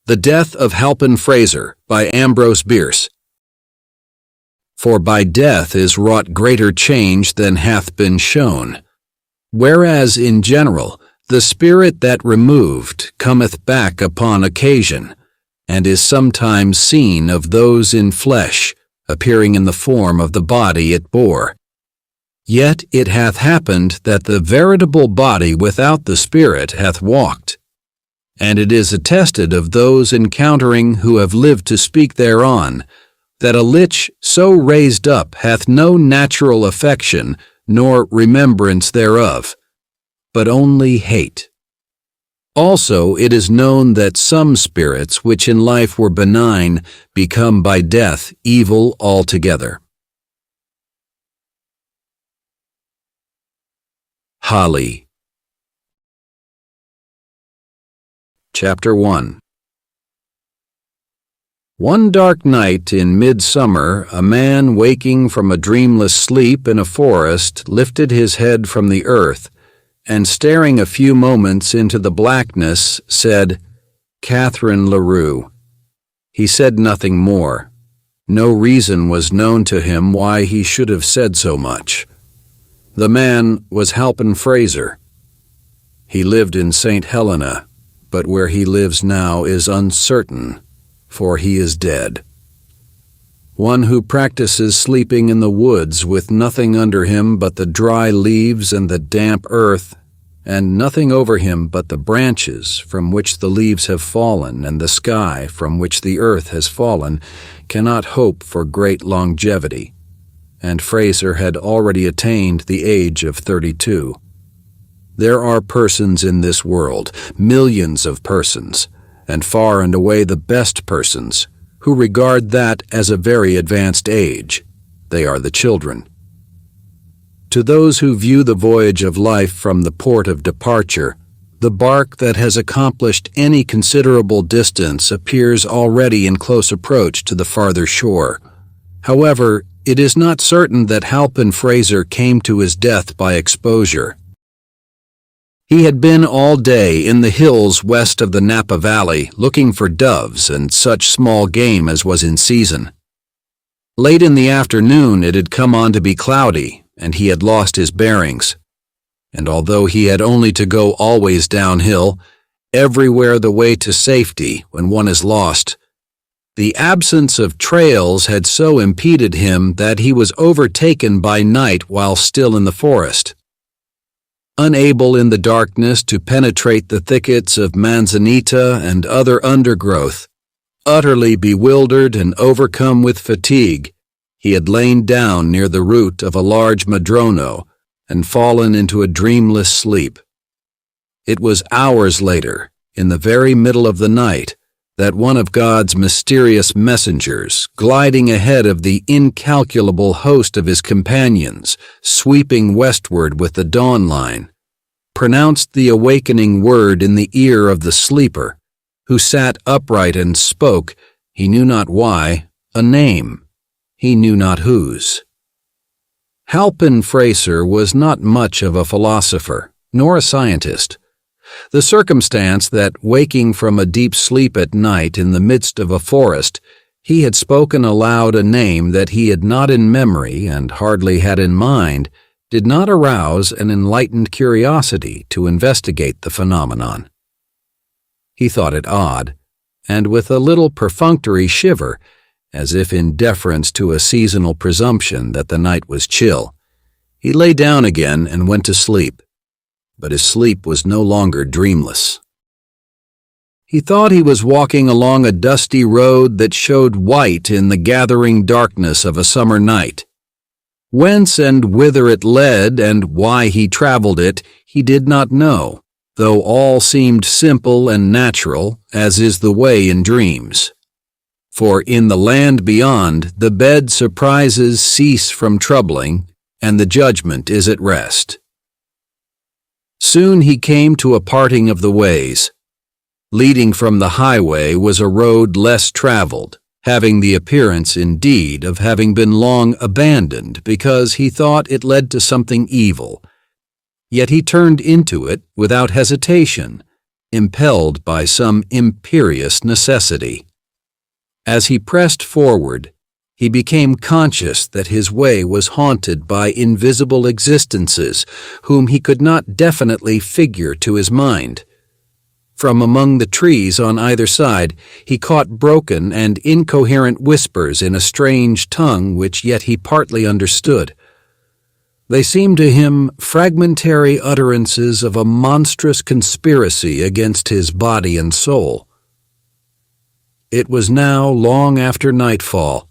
The Death of Halpin Frayser by Ambrose Bierce. For by death is wrought greater change than hath been shown. Whereas in general, the spirit that removed cometh back upon occasion, and is sometimes seen of those in flesh, appearing in the form of the body it bore. Yet it hath happened that the veritable body without the spirit hath walked. And it is attested of those encountering who have lived to speak thereon, that a lich so raised up hath no natural affection nor remembrance thereof, but only hate. Also it is known that some spirits which in life were benign become by death evil altogether. Holly. Chapter 1. One dark night in midsummer, a man waking from a dreamless sleep in a forest lifted his head from the earth, and staring a few moments into the blackness, said, "Catherine LaRue." He said nothing more. No reason was known to him why he should have said so much. The man was Halpin Frayser. He lived in St. Helena, but where he lives now is uncertain, for he is dead. One who practices sleeping in the woods with nothing under him but the dry leaves and the damp earth, and nothing over him but the branches from which the leaves have fallen and the sky from which the earth has fallen, cannot hope for great longevity, and Frayser had already attained the age of 32. There are persons in this world, millions of persons, and far and away the best persons, who regard that as a very advanced age. They are the children. To those who view the voyage of life from the port of departure, the bark that has accomplished any considerable distance appears already in close approach to the farther shore. However, it is not certain that Halpin Frayser came to his death by exposure. He had been all day in the hills west of the Napa Valley looking for doves and such small game as was in season. Late in the afternoon it had come on to be cloudy, and he had lost his bearings. And although he had only to go always downhill, everywhere the way to safety when one is lost, the absence of trails had so impeded him that he was overtaken by night while still in the forest. Unable in the darkness to penetrate the thickets of manzanita and other undergrowth, utterly bewildered and overcome with fatigue, he had lain down near the root of a large madrono and fallen into a dreamless sleep. It was hours later, in the very middle of the night, that one of God's mysterious messengers, gliding ahead of the incalculable host of his companions, sweeping westward with the dawn line, pronounced the awakening word in the ear of the sleeper, who sat upright and spoke, he knew not why, a name, he knew not whose. Halpin Frayser was not much of a philosopher, nor a scientist. The circumstance that, waking from a deep sleep at night in the midst of a forest, he had spoken aloud a name that he had not in memory and hardly had in mind, did not arouse an enlightened curiosity to investigate the phenomenon. He thought it odd, and with a little perfunctory shiver, as if in deference to a seasonal presumption that the night was chill, he lay down again and went to sleep. But his sleep was no longer dreamless. He thought he was walking along a dusty road that showed white in the gathering darkness of a summer night. Whence and whither it led and why he traveled it, he did not know, though all seemed simple and natural, as is the way in dreams. For in the land beyond, the bed surprises cease from troubling, and the judgment is at rest. Soon he came to a parting of the ways. Leading from the highway was a road less traveled, having the appearance, indeed, of having been long abandoned because he thought it led to something evil. Yet he turned into it without hesitation, impelled by some imperious necessity. As he pressed forward, he became conscious that his way was haunted by invisible existences whom he could not definitely figure to his mind. From among the trees on either side, he caught broken and incoherent whispers in a strange tongue which yet he partly understood. They seemed to him fragmentary utterances of a monstrous conspiracy against his body and soul. It was now long after nightfall,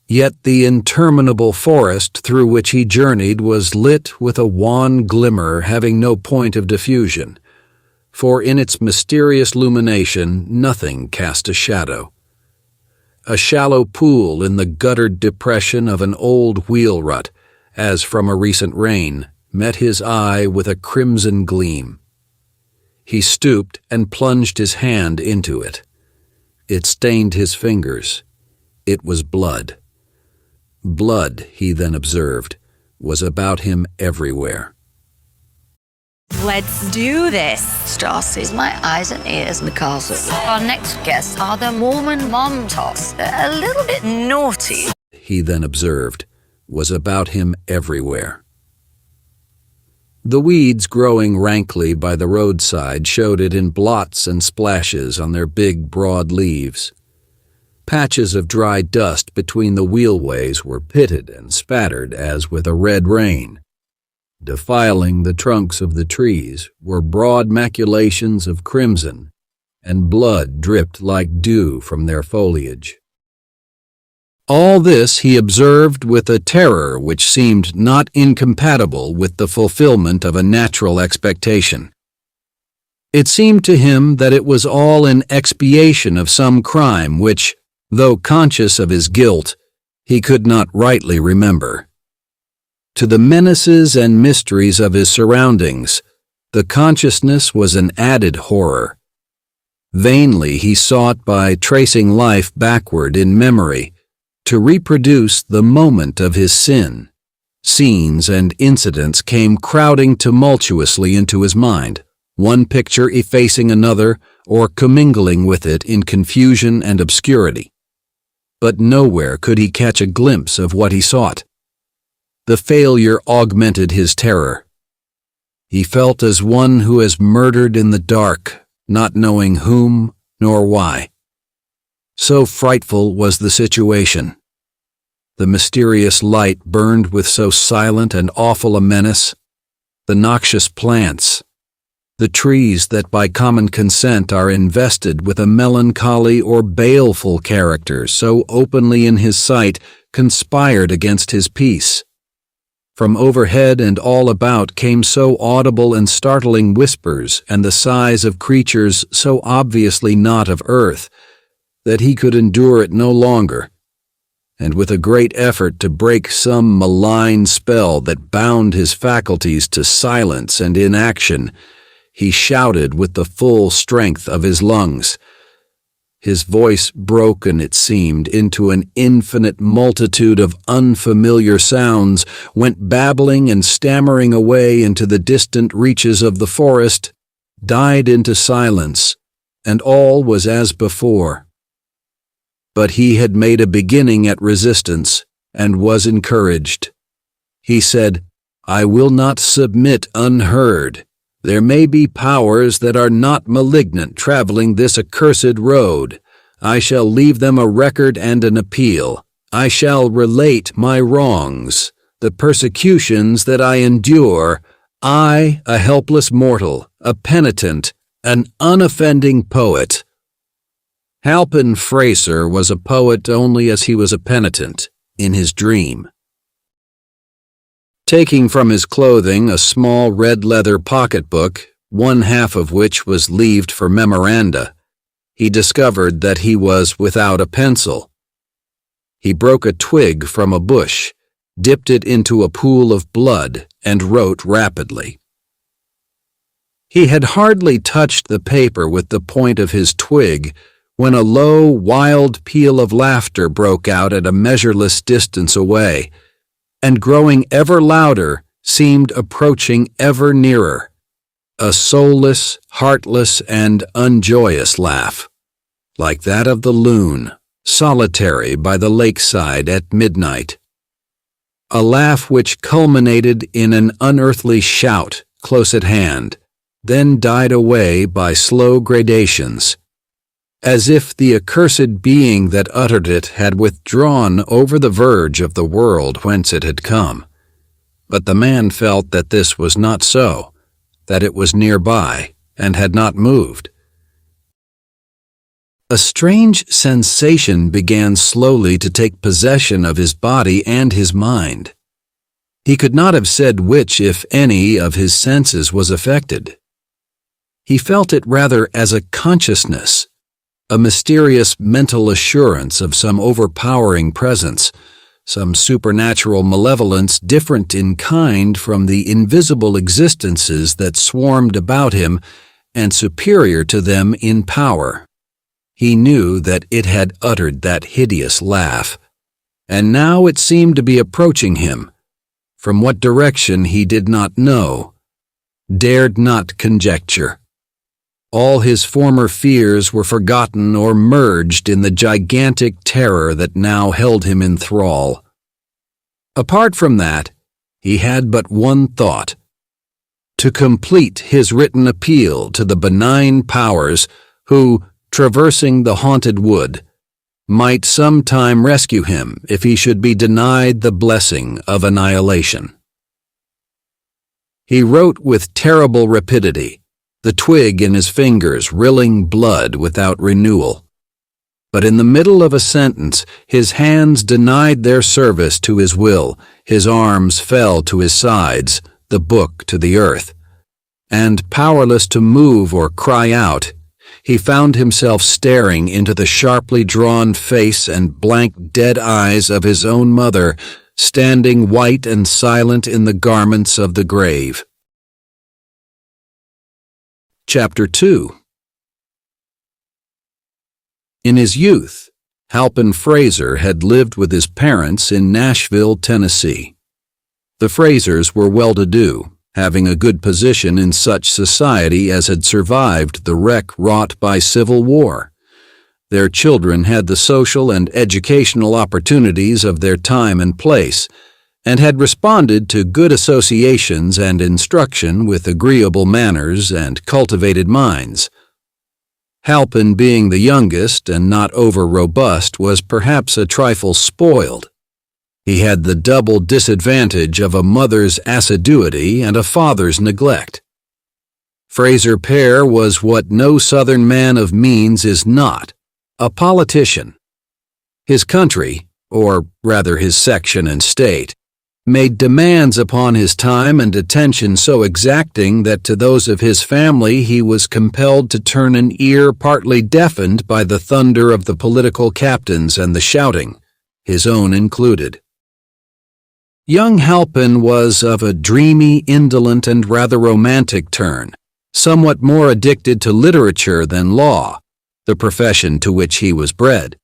yet the interminable forest through which he journeyed was lit with a wan glimmer having no point of diffusion, for in its mysterious illumination nothing cast a shadow. A shallow pool in the guttered depression of an old wheel rut, as from a recent rain, met his eye with a crimson gleam. He stooped and plunged his hand into it. It stained his fingers. It was blood. Blood, he then observed, was about him everywhere. Let's do this. Stasis, my eyes and ears in the castle. Our next guests are the Mormon Montaus. They're a little bit naughty. He then observed, was about him everywhere. The weeds growing rankly by the roadside showed it in blots and splashes on their big, broad leaves. Patches of dry dust between the wheelways were pitted and spattered as with a red rain. Defiling the trunks of the trees were broad maculations of crimson, and blood dripped like dew from their foliage. All this he observed with a terror which seemed not incompatible with the fulfillment of a natural expectation. It seemed to him that it was all in expiation of some crime which, though conscious of his guilt, he could not rightly remember. To the menaces and mysteries of his surroundings, the consciousness was an added horror. Vainly he sought by tracing life backward in memory to reproduce the moment of his sin. Scenes and incidents came crowding tumultuously into his mind, one picture effacing another or commingling with it in confusion and obscurity. But nowhere could he catch a glimpse of what he sought. The failure augmented his terror. He felt as one who has murdered in the dark, not knowing whom nor why. So frightful was the situation. The mysterious light burned with so silent and awful a menace. The noxious plants, the trees that by common consent are invested with a melancholy or baleful character so openly in his sight, conspired against his peace. From overhead and all about came so audible and startling whispers and the sighs of creatures so obviously not of earth, that he could endure it no longer, and with a great effort to break some malign spell that bound his faculties to silence and inaction, he shouted with the full strength of his lungs. His voice, broken, it seemed, into an infinite multitude of unfamiliar sounds, went babbling and stammering away into the distant reaches of the forest, died into silence, and all was as before. But he had made a beginning at resistance, and was encouraged. He said, "I will not submit unheard. There may be powers that are not malignant traveling this accursed road. I shall leave them a record and an appeal. I shall relate my wrongs, the persecutions that I endure. I, a helpless mortal, a penitent, an unoffending poet." Halpin Frayser was a poet only as he was a penitent, in his dream. Taking from his clothing a small red leather pocketbook, one half of which was leaved for memoranda, he discovered that he was without a pencil. He broke a twig from a bush, dipped it into a pool of blood, and wrote rapidly. He had hardly touched the paper with the point of his twig when a low, wild peal of laughter broke out at a measureless distance away, and growing ever louder, seemed approaching ever nearer. a soulless, heartless, and unjoyous laugh, like that of the loon, solitary by the lakeside at midnight. A laugh which culminated in an unearthly shout close at hand, then died away by slow gradations, as if the accursed being that uttered it had withdrawn over the verge of the world whence it had come. But the man felt that this was not so, that it was nearby and had not moved. A strange sensation began slowly to take possession of his body and his mind. He could not have said which, if any, of his senses was affected. He felt it rather as a consciousness, a mysterious mental assurance of some overpowering presence, some supernatural malevolence different in kind from the invisible existences that swarmed about him and superior to them in power. He knew that it had uttered that hideous laugh, and now it seemed to be approaching him. From what direction he did not know, dared not conjecture. All his former fears were forgotten or merged in the gigantic terror that now held him in thrall. Apart from that, he had but one thought: to complete his written appeal to the benign powers who, traversing the haunted wood, might sometime rescue him if he should be denied the blessing of annihilation. He wrote with terrible rapidity, the twig in his fingers rilling blood without renewal. But in the middle of a sentence, his hands denied their service to his will, his arms fell to his sides, the book to the earth, and powerless to move or cry out, he found himself staring into the sharply drawn face and blank dead eyes of his own mother, standing white and silent in the garments of the grave. Chapter 2. In his youth, Halpin Frayser had lived with his parents in Nashville, Tennessee. The Fraysers were well-to-do, having a good position in such society as had survived the wreck wrought by civil war. Their children had the social and educational opportunities of their time and place, and had responded to good associations and instruction with agreeable manners and cultivated minds. Halpin, being the youngest and not over-robust, was perhaps a trifle spoiled. He had the double disadvantage of a mother's assiduity and a father's neglect. Frayser père was what no Southern man of means is not, a politician. His country, or rather his section and state, made demands upon his time and attention so exacting that to those of his family he was compelled to turn an ear partly deafened by the thunder of the political captains and the shouting, his own included. Young Halpin was of a dreamy, indolent, and rather romantic turn, somewhat more addicted to literature than law, the profession to which he was bred.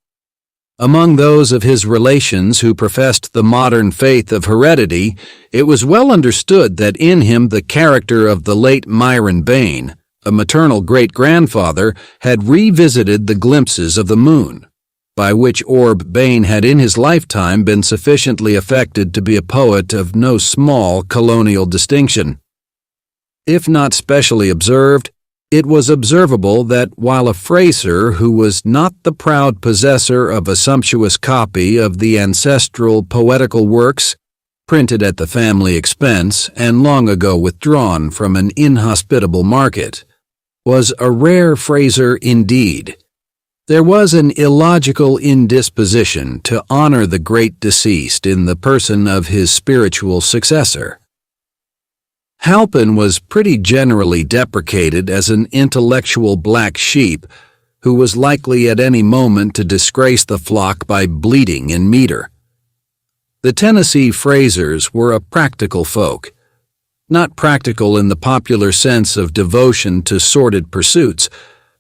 Among those of his relations who professed the modern faith of heredity, it was well understood that in him the character of the late Myron Bayne, a maternal great-grandfather, had revisited the glimpses of the moon, by which orb Bayne had in his lifetime been sufficiently affected to be a poet of no small colonial distinction. If not specially observed, it was observable that while a Frayser who was not the proud possessor of a sumptuous copy of the ancestral poetical works, printed at the family expense and long ago withdrawn from an inhospitable market, was a rare Frayser indeed, there was an illogical indisposition to honor the great deceased in the person of his spiritual successor. Halpin was pretty generally deprecated as an intellectual black sheep who was likely at any moment to disgrace the flock by bleating in meter. The Tennessee Fraysers were a practical folk, not practical in the popular sense of devotion to sordid pursuits,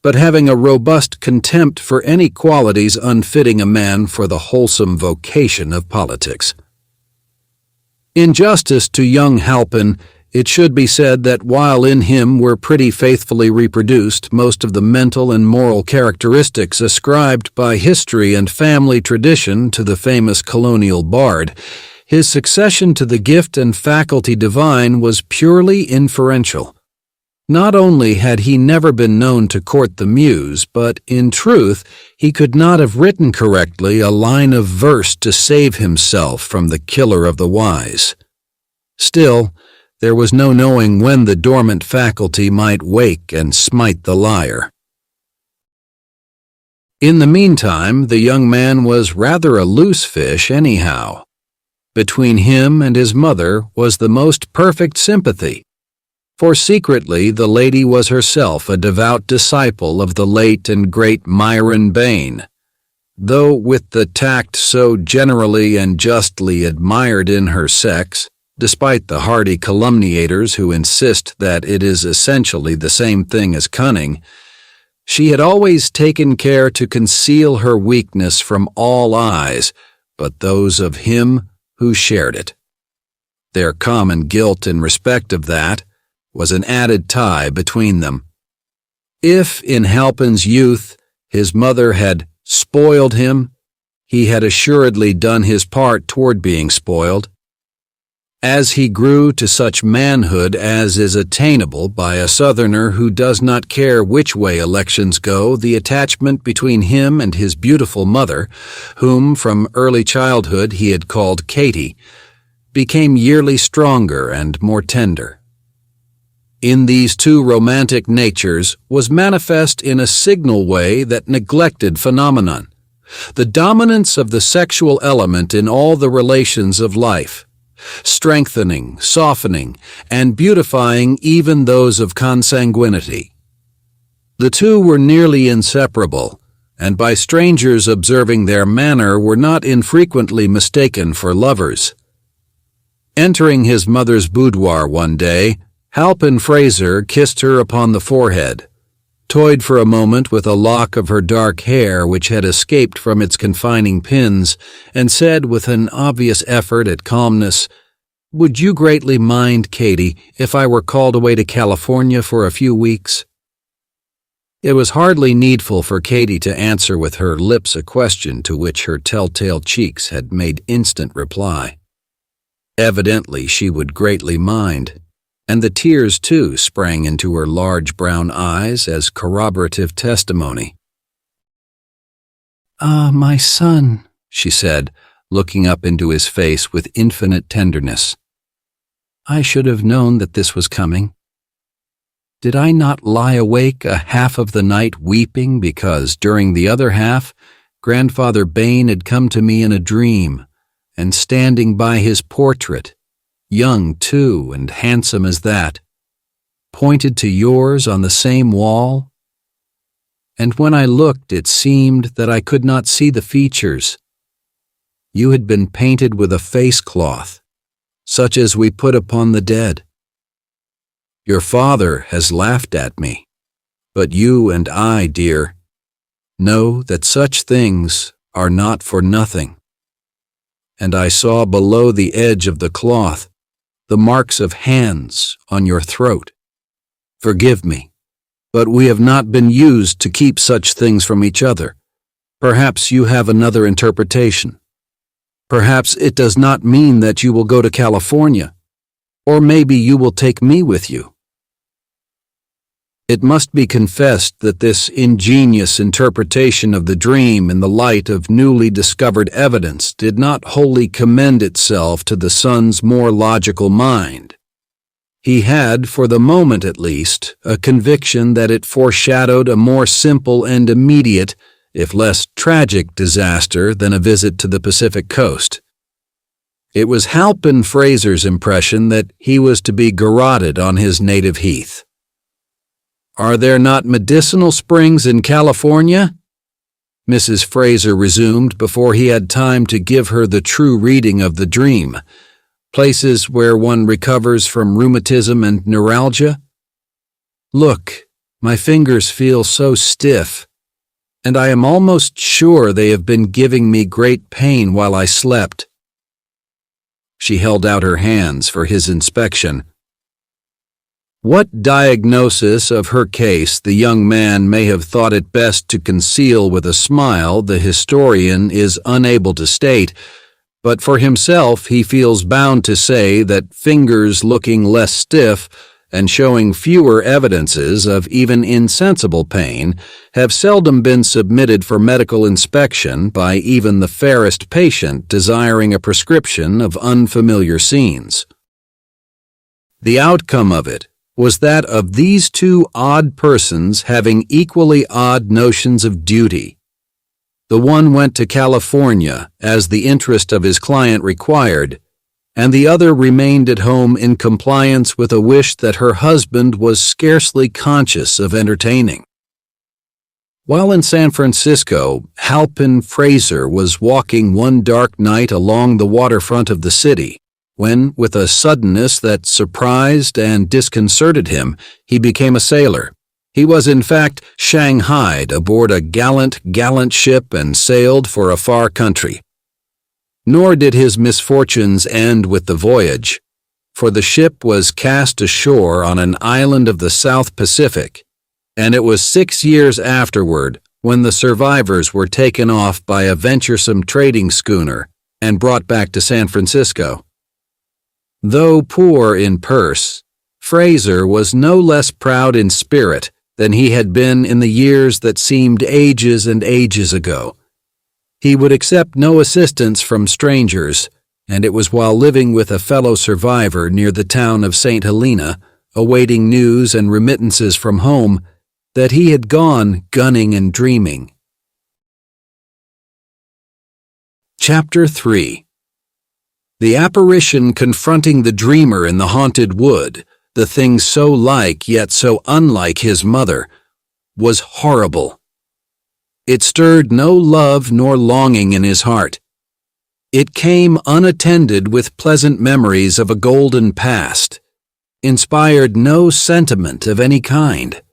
but having a robust contempt for any qualities unfitting a man for the wholesome vocation of politics. In justice to young Halpin, It should be said that while in him were pretty faithfully reproduced most of the mental and moral characteristics ascribed by history and family tradition to the famous colonial bard, his succession to the gift and faculty divine was purely inferential. Not only had he never been known to court the muse, but, in truth, he could not have written correctly a line of verse to save himself from the killer of the wise. Still, there was no knowing when the dormant faculty might wake and smite the liar. In the meantime, the young man was rather a loose fish anyhow. Between him and his mother was the most perfect sympathy, for secretly the lady was herself a devout disciple of the late and great Myron Bayne, though with the tact so generally and justly admired in her sex, despite the hardy calumniators who insist that it is essentially the same thing as cunning. She had always taken care to conceal her weakness from all eyes but those of him who shared it. Their common guilt in respect of that was an added tie between them. If, in Halpin's youth, his mother had spoiled him, he had assuredly done his part toward being spoiled. As he grew to such manhood as is attainable by a Southerner who does not care which way elections go, the attachment between him and his beautiful mother, whom from early childhood he had called Katie, became yearly stronger and more tender. In these two romantic natures was manifest in a signal way that neglected phenomenon, the dominance of the sexual element in all the relations of life, strengthening, softening, and beautifying even those of consanguinity. The two were nearly inseparable, and by strangers observing their manner were not infrequently mistaken for lovers. Entering his mother's boudoir one day, Halpin Frayser kissed her upon the forehead, toyed for a moment with a lock of her dark hair which had escaped from its confining pins, and said with an obvious effort at calmness, "Would you greatly mind, Katie, if I were called away to California for a few weeks?" It was hardly needful for Katie to answer with her lips a question to which her telltale cheeks had made instant reply. Evidently she would greatly mind, and the tears, too, sprang into her large brown eyes as corroborative testimony. "Ah, my son," she said, looking up into his face with infinite tenderness. "I should have known that this was coming. Did I not lie awake a half of the night weeping because during the other half Grandfather Bayne had come to me in a dream, and standing by his portrait, young too and handsome as that, pointed to yours on the same wall? And when I looked, it seemed that I could not see the features. You had been painted with a face cloth, such as we put upon the dead. Your father has laughed at me, but you and I, dear, know that such things are not for nothing. And I saw below the edge of the cloth the marks of hands on your throat. Forgive me, but we have not been used to keep such things from each other. Perhaps you have another interpretation. Perhaps it does not mean that you will go to California, or maybe you will take me with you." It must be confessed that this ingenious interpretation of the dream in the light of newly discovered evidence did not wholly commend itself to the son's more logical mind. He had, for the moment at least, a conviction that it foreshadowed a more simple and immediate, if less tragic, disaster than a visit to the Pacific coast. It was Halpin Frayser's impression that he was to be garroted on his native heath. "Are there not medicinal springs in California?" Mrs. Frayser resumed before he had time to give her the true reading of the dream. "Places where one recovers from rheumatism and neuralgia? Look, my fingers feel so stiff, and I am almost sure they have been giving me great pain while I slept." She held out her hands for his inspection. What diagnosis of her case the young man may have thought it best to conceal with a smile, the historian is unable to state, but for himself he feels bound to say that fingers looking less stiff and showing fewer evidences of even insensible pain have seldom been submitted for medical inspection by even the fairest patient desiring a prescription of unfamiliar scenes. The outcome of it was that of these two odd persons having equally odd notions of duty. The one went to California as the interest of his client required, and the other remained at home in compliance with a wish that her husband was scarcely conscious of entertaining. While in San Francisco, Halpin Frayser was walking one dark night along the waterfront of the city, when, with a suddenness that surprised and disconcerted him, he became a sailor. He was in fact shanghaied aboard a gallant ship and sailed for a far country. Nor did his misfortunes end with the voyage, for the ship was cast ashore on an island of the South Pacific, and it was 6 years afterward when the survivors were taken off by a venturesome trading schooner and brought back to San Francisco. Though poor in purse, Frayser was no less proud in spirit than he had been in the years that seemed ages and ages ago. He would accept no assistance from strangers, and it was while living with a fellow survivor near the town of St. Helena, awaiting news and remittances from home, that he had gone gunning and dreaming. Chapter 3. The apparition confronting the dreamer in the haunted wood, the thing so like yet so unlike his mother, was horrible. It stirred no love nor longing in his heart. It came unattended with pleasant memories of a golden past, inspired no sentiment of any kind.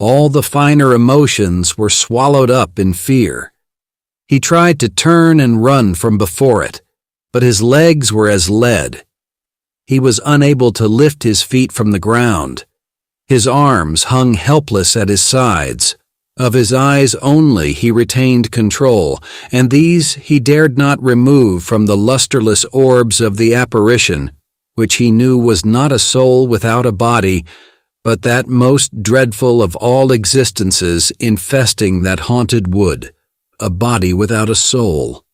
All the finer emotions were swallowed up in fear. He tried to turn and run from before it, but his legs were as lead. He was unable to lift his feet from the ground. His arms hung helpless at his sides. Of his eyes only he retained control, and these he dared not remove from the lusterless orbs of the apparition, which he knew was not a soul without a body, but that most dreadful of all existences infesting that haunted wood, a body without a soul.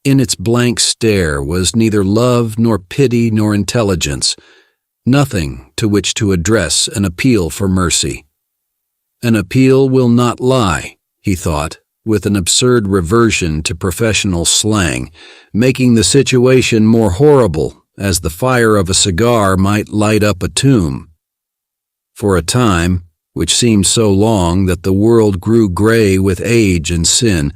In its blank stare was neither love nor pity nor intelligence, nothing to which to address an appeal for mercy. An appeal will not lie, he thought, with an absurd reversion to professional slang, making the situation more horrible as the fire of a cigar might light up a tomb. For a time, which seemed so long that the world grew gray with age and sin,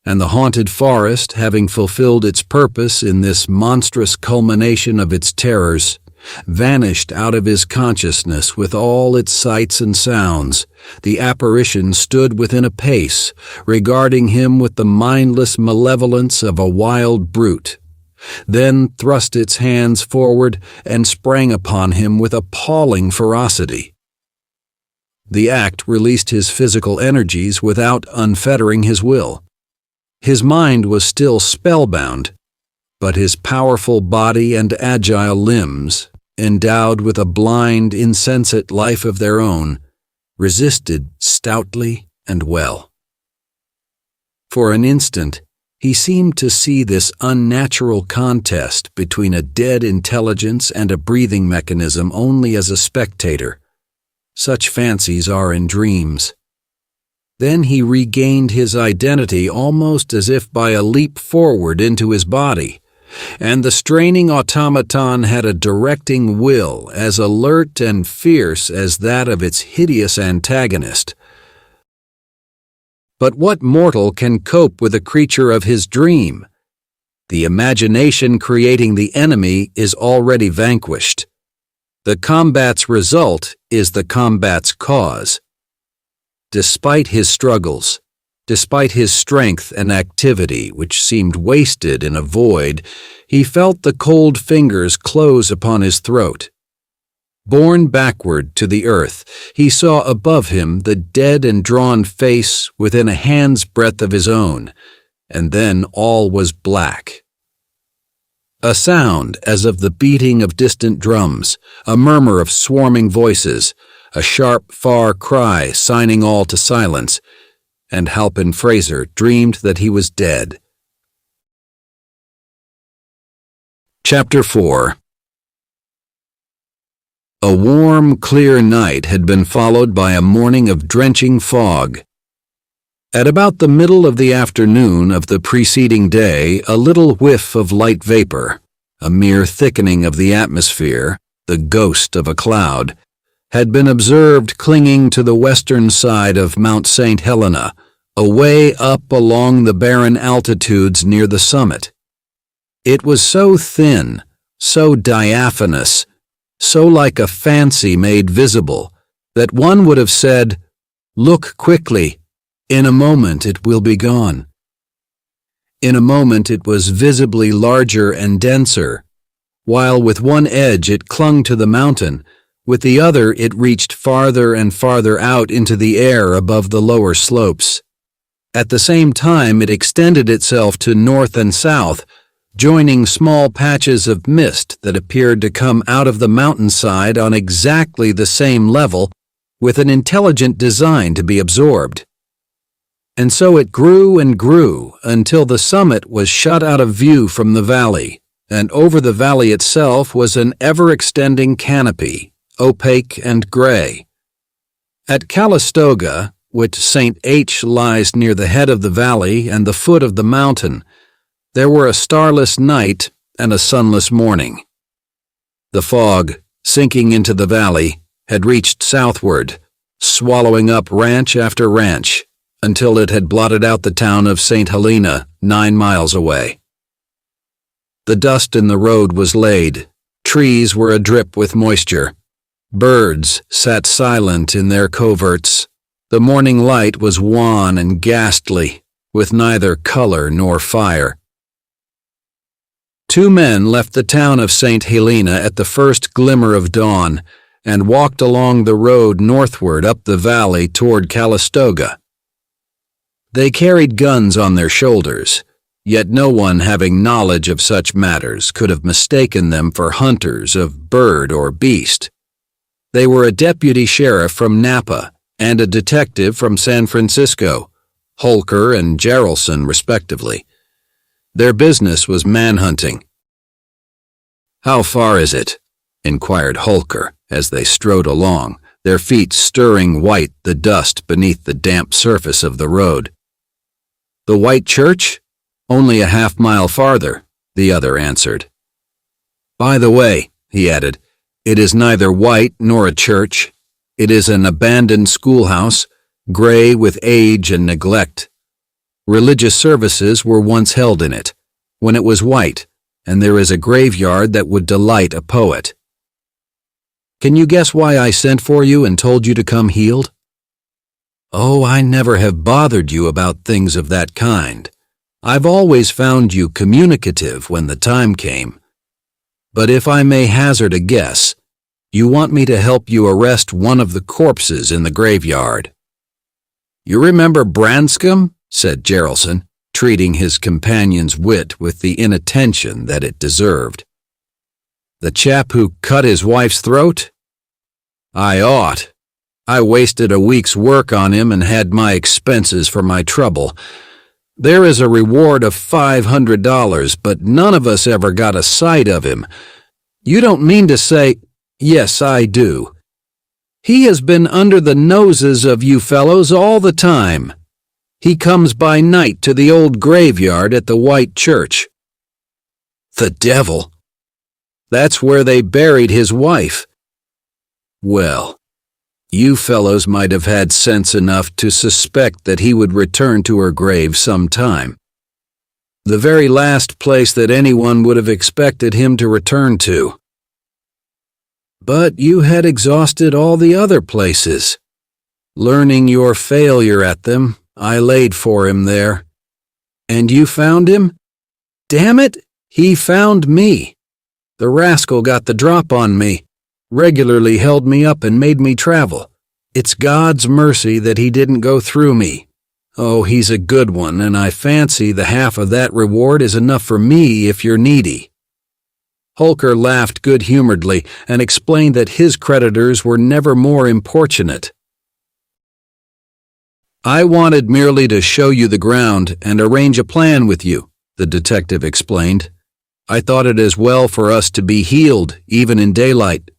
and the haunted forest, having fulfilled its purpose in this monstrous culmination of its terrors, vanished out of his consciousness with all its sights and sounds, the apparition stood within a pace, regarding him with the mindless malevolence of a wild brute, then thrust its hands forward and sprang upon him with appalling ferocity. The act released his physical energies without unfettering his will. His mind was still spellbound, but his powerful body and agile limbs, endowed with a blind, insensate life of their own, resisted stoutly and well. For an instant, he seemed to see this unnatural contest between a dead intelligence and a breathing mechanism only as a spectator. Such fancies are in dreams. Then he regained his identity almost as if by a leap forward into his body, and the straining automaton had a directing will as alert and fierce as that of its hideous antagonist. But what mortal can cope with a creature of his dream? The imagination creating the enemy is already vanquished. The combat's result is the combat's cause. Despite his struggles, despite his strength and activity, which seemed wasted in a void, he felt the cold fingers close upon his throat. Borne backward to the earth, he saw above him the dead and drawn face within a hand's breadth of his own, and then all was black. A sound as of the beating of distant drums, a murmur of swarming voices, a sharp, far cry signing all to silence, and Halpin Frayser dreamed that he was dead. Chapter 4. A warm, clear night had been followed by a morning of drenching fog. At about the middle of the afternoon of the preceding day, a little whiff of light vapor, a mere thickening of the atmosphere, the ghost of a cloud, had been observed clinging to the western side of Mount St. Helena, away up along the barren altitudes near the summit. It was so thin, so diaphanous, so like a fancy made visible, that one would have said, "Look quickly, in a moment it will be gone." In a moment it was visibly larger and denser, while with one edge it clung to the mountain, with the other it reached farther and farther out into the air above the lower slopes. At the same time it extended itself to north and south, joining small patches of mist that appeared to come out of the mountainside on exactly the same level, with an intelligent design to be absorbed. And so it grew and grew until the summit was shut out of view from the valley, and over the valley itself was an ever-extending canopy, opaque and gray. At Calistoga, which St. H lies near the head of the valley and the foot of the mountain, there were a starless night and a sunless morning. The fog, sinking into the valley, had reached southward, swallowing up ranch after ranch, until it had blotted out the town of St. Helena 9 miles away. The dust in the road was laid, trees were adrip with moisture, birds sat silent in their coverts, the morning light was wan and ghastly, with neither color nor fire. 2 men left the town of St. Helena at the first glimmer of dawn and walked along the road northward up the valley toward Calistoga. They carried guns on their shoulders, yet no one having knowledge of such matters could have mistaken them for hunters of bird or beast. They were a deputy sheriff from Napa and a detective from San Francisco, Holker and Jarrelson respectively. Their business was manhunting. "How far is it?" inquired Holker as they strode along, their feet stirring white the dust beneath the damp surface of the road. "The White Church? Only a half-mile farther," the other answered. "By the way," he added, "it is neither white nor a church. It is an abandoned schoolhouse, gray with age and neglect. Religious services were once held in it, when it was white, and there is a graveyard that would delight a poet. Can you guess why I sent for you and told you to come healed? Oh, I never have bothered you about things of that kind. I've always found you communicative when the time came. But if I may hazard a guess, you want me to help you arrest one of the corpses in the graveyard." "You remember Branscombe?" said Jarrelson, treating his companion's wit with the inattention that it deserved. "The chap who cut his wife's throat? I ought. I wasted a week's work on him and had my expenses for my trouble. There is a reward of $500, but none of us ever got a sight of him. You don't mean to say—" "Yes, I do. He has been under the noses of you fellows all the time. He comes by night to the old graveyard at the White Church." "The devil! That's where they buried his wife." "Well, you fellows might have had sense enough to suspect that he would return to her grave sometime. The very last place that anyone would have expected him to return to. But you had exhausted all the other places. Learning your failure at them, I laid for him there. And you found him? Damn it, he found me. The rascal got the drop on me. regularly held me up and made me travel. It's God's mercy that he didn't go through me. Oh, he's a good one, and I fancy the half of that reward is enough for me if you're needy." Holker laughed good-humoredly and explained that his creditors were never more importunate. "I wanted merely to show you the ground and arrange a plan with you," the detective explained. "I thought it as well for us to be healed, even in daylight."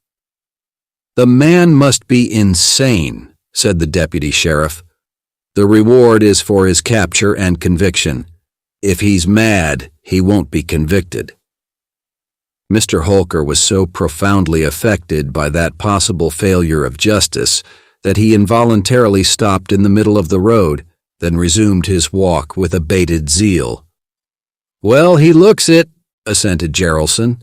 "The man must be insane," said the deputy sheriff. "The reward is for his capture and conviction. If he's mad, he won't be convicted." Mr. Holker was so profoundly affected by that possible failure of justice that he involuntarily stopped in the middle of the road, then resumed his walk with abated zeal. "Well, he looks it," assented Geraldson.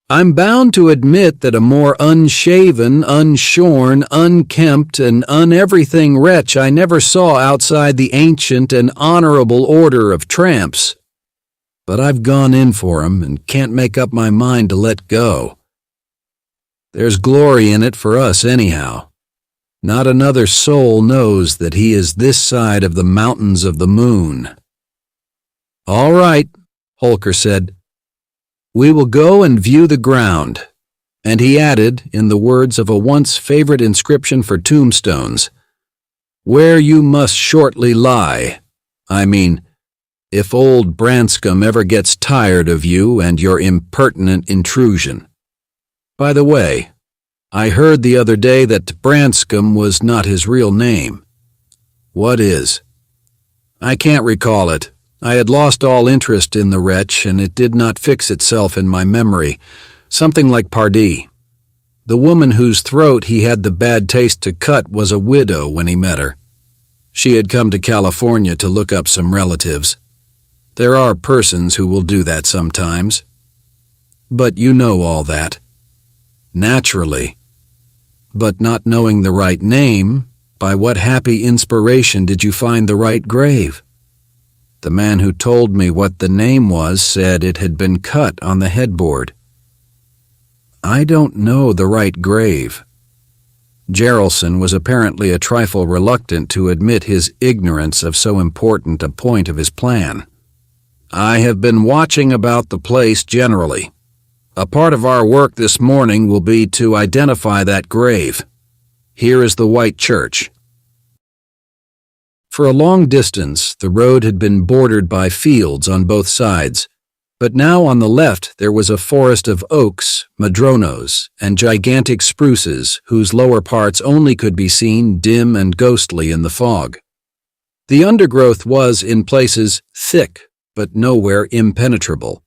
"I'm bound to admit that a more unshaven, unshorn, unkempt, and uneverything wretch I never saw outside the ancient and honorable order of tramps. But I've gone in for him and can't make up my mind to let go. There's glory in it for us anyhow. Not another soul knows that he is this side of the mountains of the moon." "All right," Holker said. "We will go and view the ground." And he added, in the words of a once favorite inscription for tombstones, "Where you must shortly lie. I mean, if old Branscombe ever gets tired of you and your impertinent intrusion. By the way, I heard the other day that Branscombe was not his real name. What is?" "I can't recall it. I had lost all interest in the wretch, and it did not fix itself in my memory. Something like Pardee. The woman whose throat he had the bad taste to cut was a widow when he met her. She had come to California to look up some relatives. There are persons who will do that sometimes. But you know all that." "Naturally. But not knowing the right name, by what happy inspiration did you find the right grave?" "The man who told me what the name was said it had been cut on the headboard." "I don't know the right grave." Geraldson was apparently a trifle reluctant to admit his ignorance of so important a point of his plan. "I have been watching about the place generally. A part of our work this morning will be to identify that grave. Here is the white church." For a long distance, the road had been bordered by fields on both sides, but now on the left there was a forest of oaks, madronos, and gigantic spruces whose lower parts only could be seen dim and ghostly in the fog. The undergrowth was, in places, thick, but nowhere impenetrable.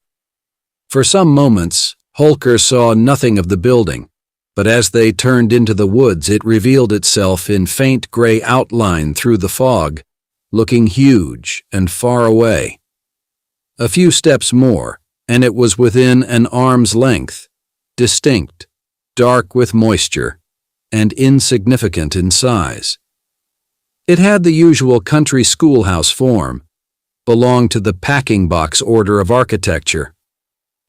For some moments, Holker saw nothing of the building, but as they turned into the woods it revealed itself in faint gray outline through the fog, looking huge and far away. A few steps more, and it was within an arm's length, distinct, dark with moisture, and insignificant in size. It had the usual country schoolhouse form, belonged to the packing box order of architecture,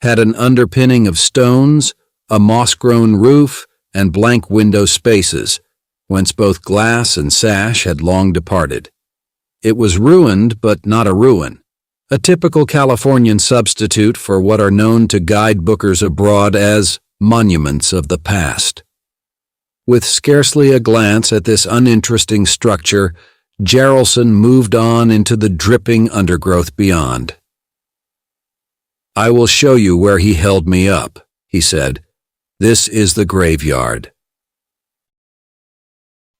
had an underpinning of stones, a moss-grown roof, and blank window spaces, whence both glass and sash had long departed. It was ruined, but not a ruin, a typical Californian substitute for what are known to guidebookers abroad as monuments of the past. With scarcely a glance at this uninteresting structure, Geraldson moved on into the dripping undergrowth beyond. "I will show you where he held me up," he said. "This is the graveyard."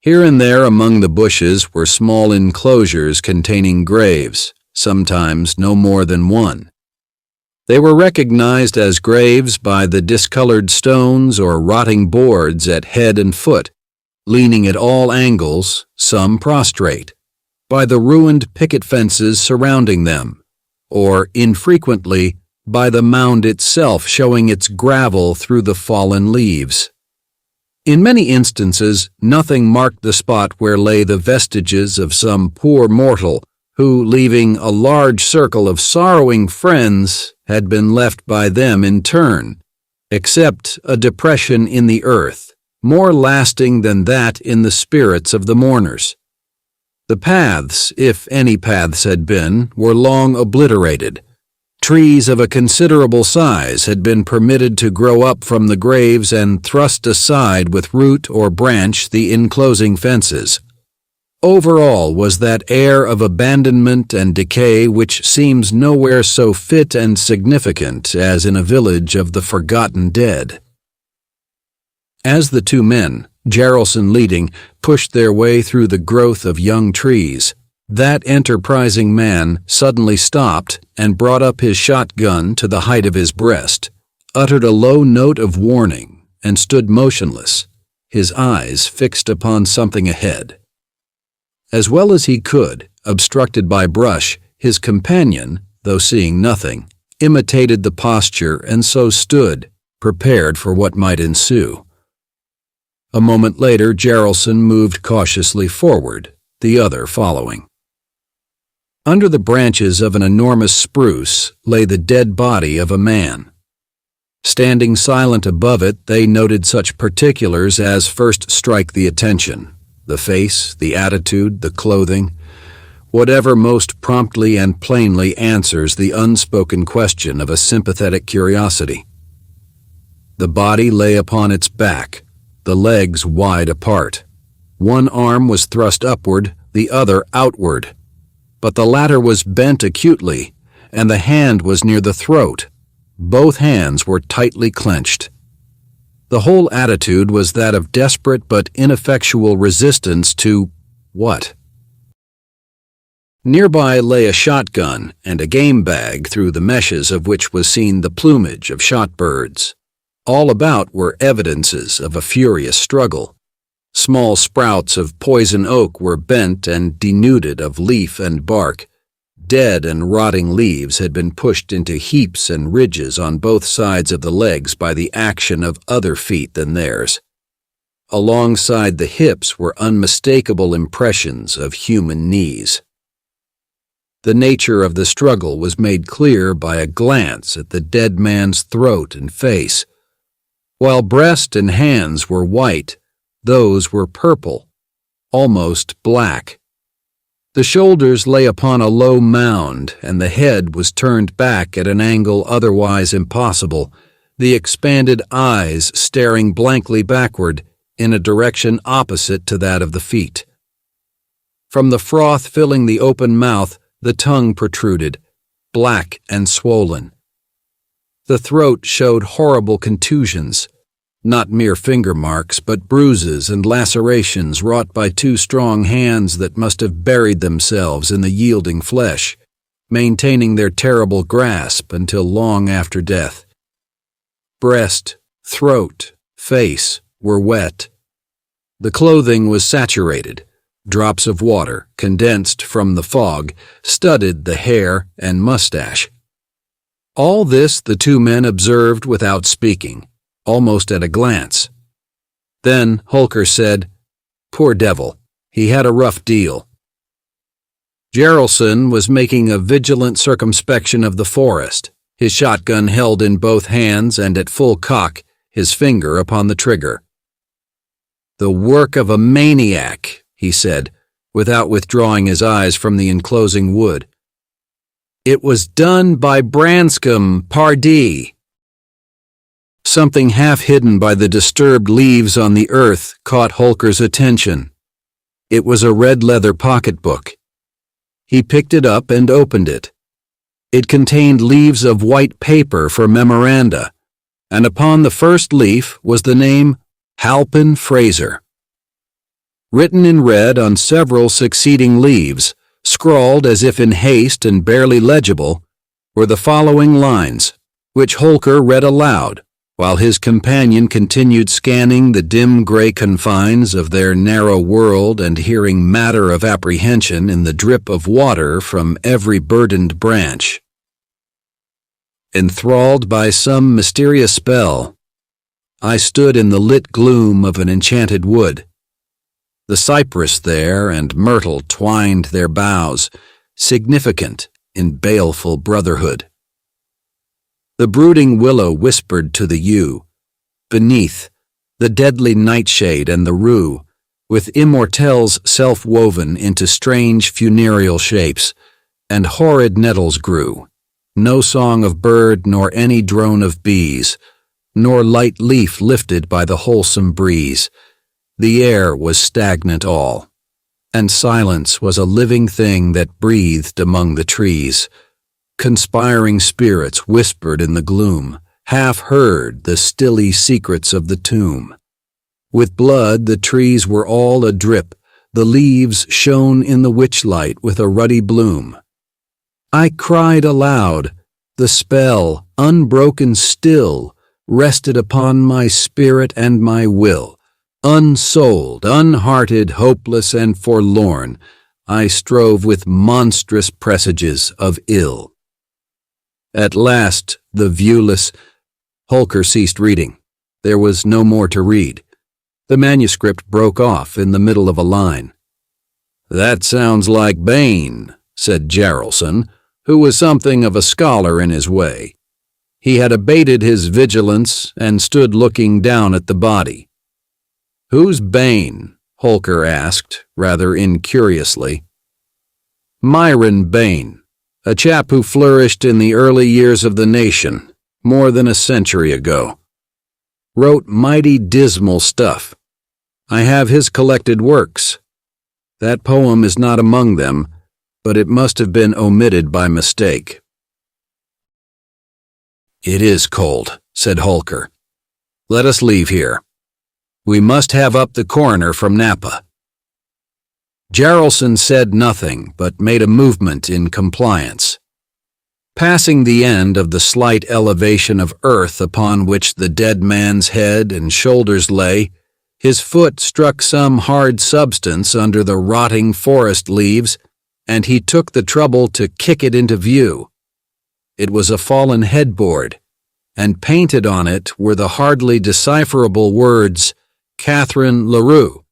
Here and there among the bushes were small enclosures containing graves, sometimes no more than one. They were recognized as graves by the discolored stones or rotting boards at head and foot, leaning at all angles, some prostrate, by the ruined picket fences surrounding them, or, infrequently, by the mound itself showing its gravel through the fallen leaves. In many instances, nothing marked the spot where lay the vestiges of some poor mortal who, leaving a large circle of sorrowing friends, had been left by them in turn, except a depression in the earth, more lasting than that in the spirits of the mourners. The paths, if any paths had been, were long obliterated. Trees of a considerable size had been permitted to grow up from the graves and thrust aside with root or branch the enclosing fences. Overall was that air of abandonment and decay which seems nowhere so fit and significant as in a village of the forgotten dead. As the two men, Jarrelson leading, pushed their way through the growth of young trees, that enterprising man suddenly stopped and brought up his shotgun to the height of his breast, uttered a low note of warning, and stood motionless, his eyes fixed upon something ahead. As well as he could, obstructed by brush, his companion, though seeing nothing, imitated the posture and so stood, prepared for what might ensue. A moment later, Jarrelson moved cautiously forward, the other following. Under the branches of an enormous spruce lay the dead body of a man. Standing silent above it, they noted such particulars as first strike the attention: the face, the attitude, the clothing, whatever most promptly and plainly answers the unspoken question of a sympathetic curiosity. The body lay upon its back, the legs wide apart. One arm was thrust upward, the other outward, but the latter was bent acutely, and the hand was near the throat. Both hands were tightly clenched. The whole attitude was that of desperate but ineffectual resistance to what? Nearby lay a shotgun and a game bag through the meshes of which was seen the plumage of shot birds. All about were evidences of a furious struggle. Small sprouts of poison oak were bent and denuded of leaf and bark. Dead and rotting leaves had been pushed into heaps and ridges on both sides of the legs by the action of other feet than theirs. Alongside the hips were unmistakable impressions of human knees. The nature of the struggle was made clear by a glance at the dead man's throat and face. While breast and hands were white, those were purple, almost black. The shoulders lay upon a low mound, and the head was turned back at an angle otherwise impossible, the expanded eyes staring blankly backward in a direction opposite to that of the feet. From the froth filling the open mouth, the tongue protruded, black and swollen. The throat showed horrible contusions, not mere finger marks, but bruises and lacerations wrought by two strong hands that must have buried themselves in the yielding flesh, maintaining their terrible grasp until long after death. Breast, throat, face were wet. The clothing was saturated. Drops of water, condensed from the fog, studded the hair and mustache. All this the two men observed without speaking, almost at a glance. Then Holker said, "Poor devil, he had a rough deal." Jarrelson was making a vigilant circumspection of the forest, his shotgun held in both hands and at full cock, his finger upon the trigger. "The work of a maniac," he said, without withdrawing his eyes from the enclosing wood. "It was done by Branscombe, Pardee." Something half hidden by the disturbed leaves on the earth caught Holker's attention. It was a red leather pocketbook. He picked it up and opened it. It contained leaves of white paper for memoranda, and upon the first leaf was the name Halpin Frayser. Written in red on several succeeding leaves, scrawled as if in haste and barely legible, were the following lines, which Holker read aloud, while his companion continued scanning the dim gray confines of their narrow world and hearing matter of apprehension in the drip of water from every burdened branch. Enthralled by some mysterious spell, I stood in the lit gloom of an enchanted wood. The cypress there and myrtle twined their boughs, significant in baleful brotherhood. The brooding willow whispered to the yew. Beneath, the deadly nightshade and the rue, with immortelles self-woven into strange funereal shapes, and horrid nettles grew. No song of bird nor any drone of bees, nor light leaf lifted by the wholesome breeze. The air was stagnant all, and silence was a living thing that breathed among the trees. Conspiring spirits whispered in the gloom, half heard the stilly secrets of the tomb. With blood the trees were all adrip, the leaves shone in the witchlight with a ruddy bloom. I cried aloud, the spell, unbroken still, rested upon my spirit and my will. Unsouled, unhearted, hopeless and forlorn, I strove with monstrous presages of ill. At last, the viewless Holker ceased reading. There was no more to read. The manuscript broke off in the middle of a line. "That sounds like Bain," said Jarrelson, who was something of a scholar in his way. He had abated his vigilance and stood looking down at the body. "Who's Bain?" Holker asked, rather incuriously. "Myron Bain, a chap who flourished in the early years of the nation, more than a century ago. Wrote mighty dismal stuff. I have his collected works. That poem is not among them, but it must have been omitted by mistake." "It is cold," said Holker. "Let us leave here. We must have up the coroner from Napa." Jarrelson said nothing, but made a movement in compliance. Passing the end of the slight elevation of earth upon which the dead man's head and shoulders lay, his foot struck some hard substance under the rotting forest leaves, and he took the trouble to kick it into view. It was a fallen headboard, and painted on it were the hardly decipherable words, "Catherine LaRue."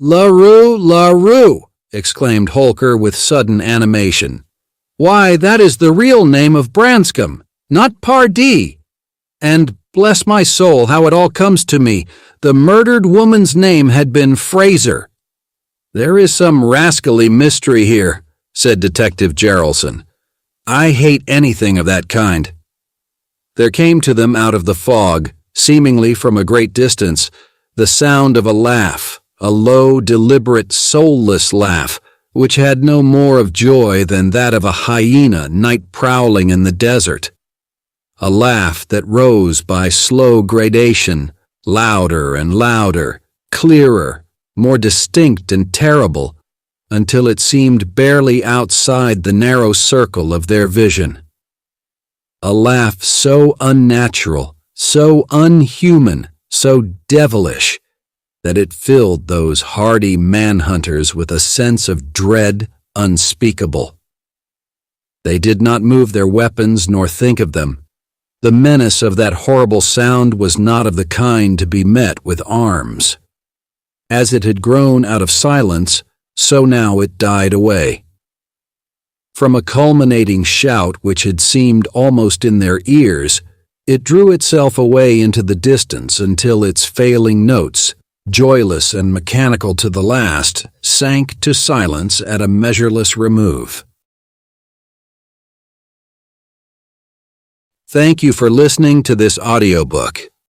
"LaRue, LaRue!" exclaimed Holker with sudden animation. "Why, that is the real name of Branscombe, not Pardee. And, bless my soul, how it all comes to me, the murdered woman's name had been Frayser." "There is some rascally mystery here," said Detective Jarrelson. "I hate anything of that kind." There came to them out of the fog, seemingly from a great distance, the sound of a laugh, a low, deliberate, soulless laugh, which had no more of joy than that of a hyena night prowling in the desert. A laugh that rose by slow gradation, louder and louder, clearer, more distinct and terrible, until it seemed barely outside the narrow circle of their vision. A laugh so unnatural, so unhuman, so devilish, that it filled those hardy manhunters with a sense of dread unspeakable. They did not move their weapons nor think of them. The menace of that horrible sound was not of the kind to be met with arms. As it had grown out of silence, so now it died away. From a culminating shout which had seemed almost in their ears, it drew itself away into the distance until its failing notes, joyless and mechanical to the last, sank to silence at a measureless remove. Thank you for listening to this audiobook.